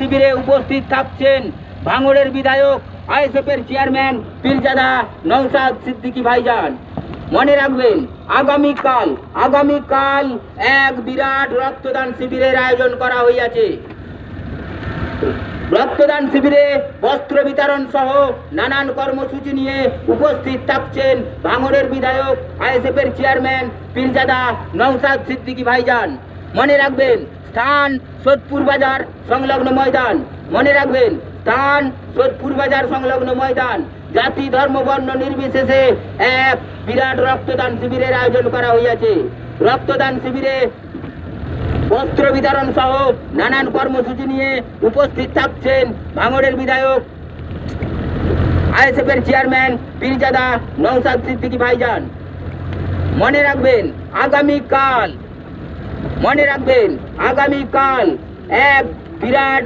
শিবিরে উপস্থিত থাকছেন ভাঙড়ের বিধায়ক আইএসএফের চেয়ারম্যান পীরজাদা নওশাদ সিদ্দিকী ভাইজান। মনে রাখবেন আগামীকাল এক বিরাট রক্তদান শিবিরের আয়োজন করা হইয়াছে। রক্তদান শিবিরে বস্ত্র বিতরণ সহ নানান কর্মসূচি নিয়ে উপস্থিত থাকছেন ভাঙড়ের বিধায়ক আইএসএফের চেয়ারম্যান পীরজাদা নওশাদ সিদ্দিকী ভাইজান। মনে রাখবেন স্থান সোদপুর বাজার সংলগ্ন ময়দান। মনে রাখবেন স্থান সোদপুর বাজার সংলগ্ন ময়দান। জাতি ধর্ম বর্ণ নির্বিশেষে এক বিরাট রক্তদান শিবিরের আয়োজন করা হইয়াছে। রক্তদান শিবিরে বস্ত্র বিতরণ সহ নানান কর্মসূচি নিয়ে উপস্থিত থাকছেন ভাঙড়ের বিধায়ক আইএসএফের চেয়ারম্যান পীরজাদা নওশাদ সিদ্দিকী ভাইজান। মনে রাখবেন আগামীকাল এক বিরাট